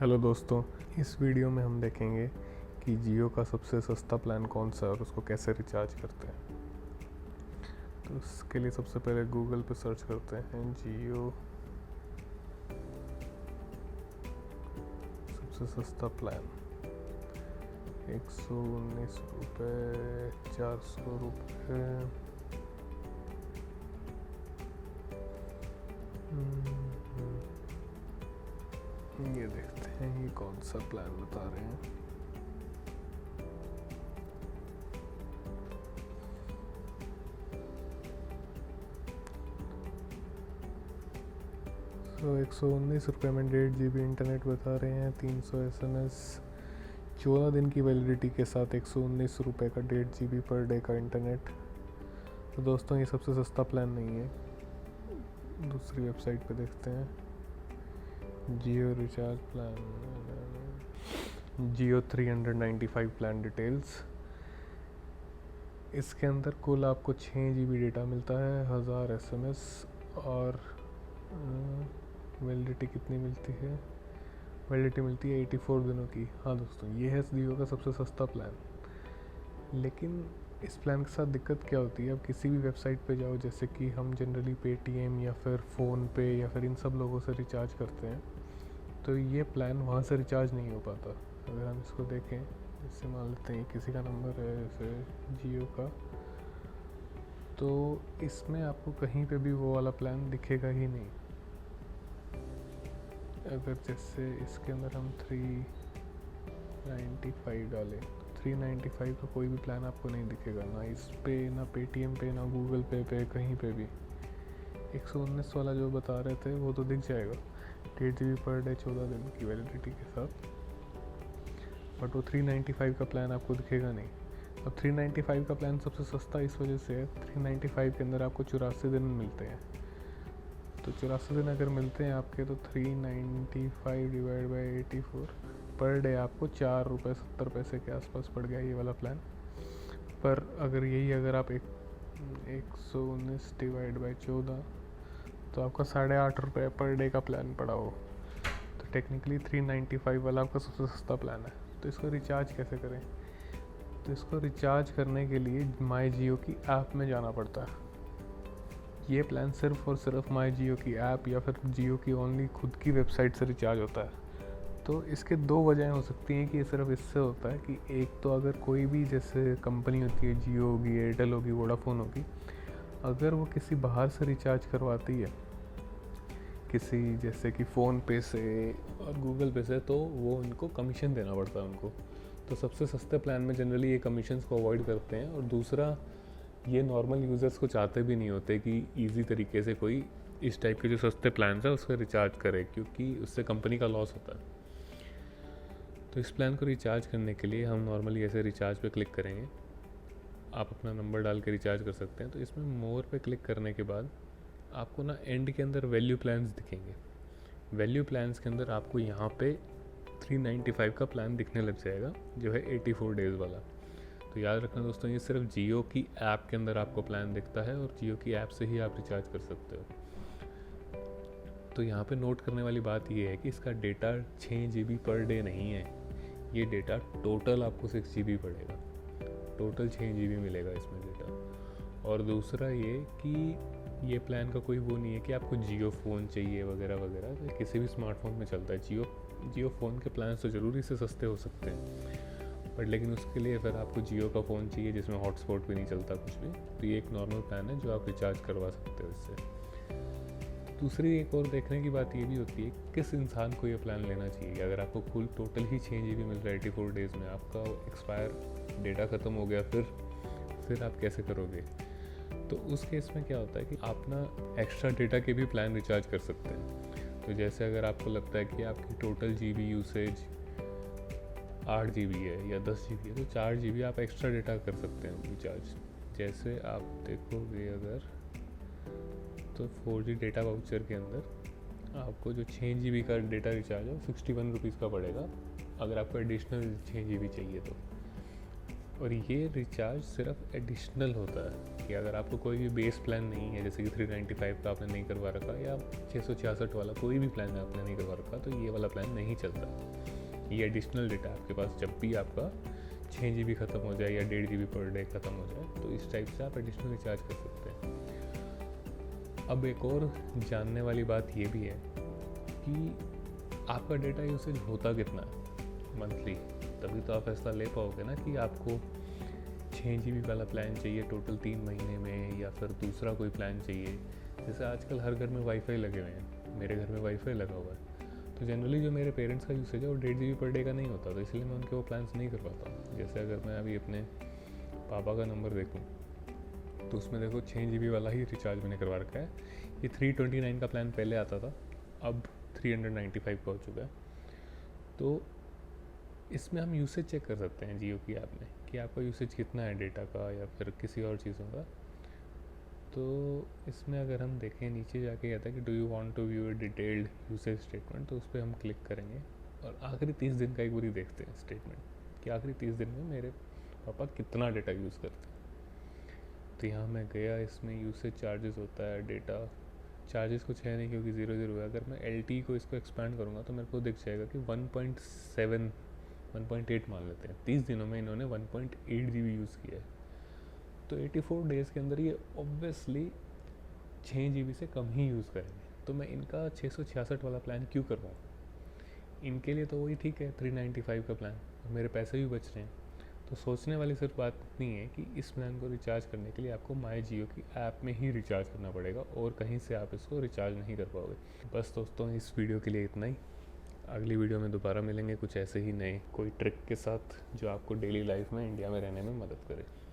Hello दोस्तों, इस video में हम देखेंगे कि जियो का सबसे सस्ता प्लान कौन सा है और उसको कैसे रिचार्ज करते हैं। तो इसके लिए सबसे पहले गूगल पे सर्च करते हैं जियो सबसे सस्ता प्लान। 119 रुपये, 400 रुपये। ये देखते हैं ये कौन सा प्लान बता रहे हैं। तो 119 रुपये में 1.5 GB इंटरनेट बता रहे हैं, 300 SMS, 14 दिन की वैलिडिटी के साथ 119 रुपये का 1.5 GB पर डे का इंटरनेट। तो दोस्तों ये सबसे सस्ता प्लान नहीं है। दूसरी वेबसाइट पे देखते हैं जियो रिचार्ज प्लान, जियो 395 प्लान डिटेल्स। इसके अंदर कुल आपको 6 GB डेटा मिलता है, 1000 SMS और वैलिडिटी कितनी मिलती है? वैलिडिटी मिलती है 84 दिनों की। हाँ दोस्तों, ये है जियो का सबसे सस्ता प्लान। लेकिन इस प्लान के साथ दिक्कत क्या होती है? अब किसी भी वेबसाइट पे जाओ, जैसे कि हम जनरली पेटीएम या फिर फ़ोनपे या फिर इन सब लोगों से रिचार्ज करते हैं, तो ये प्लान वहाँ से रिचार्ज नहीं हो पाता। अगर हम इसको देखें, जैसे मान लेते हैं किसी का नंबर है जैसे जियो का, तो इसमें आपको कहीं पे भी वो वाला प्लान दिखेगा ही नहीं। अगर जैसे इसके अंदर हम 395 डालें, 395 का कोई भी प्लान आपको नहीं दिखेगा, ना इस पे, ना पेटीएम पे, ना गूगल पे कहीं पे भी। 119 वाला जो बता रहे थे वो तो दिख जाएगा, 1.5 GB पर डे, 14 दिन की वैलिडिटी के साथ, बट वो 395 का प्लान आपको दिखेगा नहीं। अब 395 का प्लान सबसे सस्ता इस वजह से है, 395 के अंदर आपको 84 दिन मिलते हैं। तो 84 दिन अगर मिलते हैं आपके, तो 395 डिवाइड बाई 84 पर डे आपको 4 रुपये 70 पैसे के आसपास पड़ गया ये वाला प्लान। पर अगर यही अगर आप 119 डिवाइड बाई 14, तो आपका 8.5 रुपये पर डे का प्लान पड़ा हो। तो टेक्निकली 395 वाला आपका सबसे सस्ता प्लान है। तो इसको रिचार्ज कैसे करें? तो इसको रिचार्ज करने के लिए माई जियो की ऐप में जाना पड़ता है। ये प्लान सिर्फ और सिर्फ माई जियो की ऐप या फिर जियो की ओनली खुद की वेबसाइट से रिचार्ज होता है। तो इसके दो वजहें हो सकती हैं कि ये सिर्फ इससे होता है कि एक तो अगर कोई भी जैसे कंपनी होती है, जियो होगी, एयरटेल होगी, वोडाफोन होगी, अगर वो किसी बाहर से रिचार्ज करवाती है, किसी जैसे कि फ़ोनपे से और गूगल पे से, तो वो उनको कमीशन देना पड़ता है उनको। तो सबसे सस्ते प्लान में जनरली ये कमीशंस को अवॉइड करते हैं। और दूसरा, ये नॉर्मल यूज़र्स को चाहते भी नहीं होते कि इजी तरीके से कोई इस टाइप के जो सस्ते प्लान है उसका रिचार्ज करे, क्योंकि उससे कंपनी का लॉस होता है। तो इस प्लान को रिचार्ज करने के लिए हम नॉर्मली ऐसे रिचार्ज पे क्लिक करेंगे। आप अपना नंबर डाल के रिचार्ज कर सकते हैं। तो इसमें मोर पे क्लिक करने के बाद आपको ना एंड के अंदर वैल्यू प्लान्स दिखेंगे। वैल्यू प्लान्स के अंदर आपको यहाँ पे 395 का प्लान दिखने लग जाएगा, जो है 84 डेज़ वाला। तो याद रखना दोस्तों, ये सिर्फ जियो की ऐप के अंदर आपको प्लान दिखता है और जियो की ऐप से ही आप रिचार्ज कर सकते हो। तो यहाँ पे नोट करने वाली बात ये है कि इसका डेटा 6 GB पर डे नहीं है, ये डेटा टोटल आपको 6 GB पड़ेगा। टोटल 6 GB मिलेगा इसमें डेटा। और दूसरा ये कि ये प्लान का कोई वो नहीं है कि आपको जियो फ़ोन चाहिए वगैरह वगैरह, तो किसी भी स्मार्टफोन में चलता है। जियो फ़ोन के प्लान तो ज़रूरी से सस्ते हो सकते हैं, बट लेकिन उसके लिए फिर आपको जियो का फ़ोन चाहिए जिसमें हॉटस्पॉट भी नहीं चलता कुछ भी, तो ये एक नॉर्मल प्लान है जो आप रिचार्ज करवा सकते हो इससे। दूसरी एक और देखने की बात ये भी होती है किस इंसान को ये प्लान लेना चाहिए। अगर आपको कुल टोटल ही 6 GB मिल रहा है 84 डेज़ में, आपका एक्सपायर डेटा ख़त्म हो गया, फिर आप कैसे करोगे? तो उस केस में क्या होता है कि आप ना एक्स्ट्रा डेटा के भी प्लान रिचार्ज कर सकते हैं। तो जैसे अगर आपको लगता है कि आपकी टोटल GB यूसेज 8 GB है या 10 GB है, तो 4 GB आप एक्स्ट्रा डेटा कर सकते हैं रिचार्ज। जैसे आप देखोगे अगर, तो 4G डेटा वाउचर के अंदर आपको जो 6 GB का डेटा रिचार्ज है 61 रुपीज़ का पड़ेगा, अगर आपको एडिशनल 6 GB चाहिए तो। और ये रिचार्ज सिर्फ एडिशनल होता है कि अगर आपको कोई भी बेस प्लान नहीं है, जैसे कि 395 का आपने नहीं करवा रखा या 666 वाला कोई भी प्लान आपने नहीं करवा रखा, तो ये वाला प्लान नहीं चलता। ये एडिशनल डेटा आपके पास जब भी आपका 6 GB ख़त्म हो जाए या 1.5 GB पर डे ख़त्म हो जाए, तो इस टाइप से आप एडिशनल रिचार्ज कर सकते हैं। अब एक और जानने वाली बात ये भी है कि आपका डेटा यूसेज होता कितना है मंथली, तभी तो आप फैसला ले पाओगे ना कि आपको 6 GB वाला प्लान चाहिए टोटल 3 महीने में, या फिर दूसरा कोई प्लान चाहिए। जैसे आजकल हर घर में वाईफाई लगे हुए हैं, मेरे घर में वाईफाई लगा हुआ है, तो जनरली जो मेरे पेरेंट्स का यूसेज है वो 1.5 GB पर डे का नहीं होता, तो इसलिए मैं उनके वो प्लान्स नहीं करवाता हूँ। जैसे अगर मैं अभी अपने पापा का नंबर देखूँ तो उसमें देखो 6 GB वाला ही रिचार्ज मैंने करवा रखा है। ये 329 का प्लान पहले आता था, अब 395 का हो चुका है। तो इसमें हम यूसेज चेक कर सकते हैं जियो की ऐप में कि आपका यूसेज कितना है डेटा का या फिर किसी और चीज़ों का। तो इसमें अगर हम देखें नीचे जाके कहता है कि do you want to view detailed usage statement, तो उस पर हम क्लिक करेंगे और आखिरी 30 दिन का एक बारी देखते हैं स्टेटमेंट कि आखिरी 30 दिन में मेरे पापा कितना डेटा यूज़ करते हैं। तो यहाँ मैं गया, इसमें यूसेज चार्जेस होता है, डेटा चार्जेस कुछ है नहीं क्योंकि 0 है। अगर मैं LTE को इसको एक्सपैंड करूँगा तो मेरे को दिख जाएगा कि 1.7 1.8 मान लेते हैं। 30 दिनों में इन्होंने 1.8 GB यूज़ किया है, तो 84 डेज़ के अंदर ये ऑब्वियसली 6 GB से कम ही यूज़ करेंगे। तो मैं इनका 666 वाला प्लान क्यों करवाऊँ? इनके लिए तो वही ठीक है 395 का प्लान, और मेरे पैसे भी बच रहे हैं। तो सोचने वाली सिर्फ बात इतनी है कि इस प्लान को रिचार्ज करने के लिए आपको माई जियो की ऐप में ही रिचार्ज करना पड़ेगा और कहीं से आप इसको रिचार्ज नहीं कर पाओगे। बस दोस्तों, इस वीडियो के लिए इतना ही। अगली वीडियो में दोबारा मिलेंगे कुछ ऐसे ही नए कोई ट्रिक के साथ जो आपको डेली लाइफ में इंडिया में रहने में मदद करे।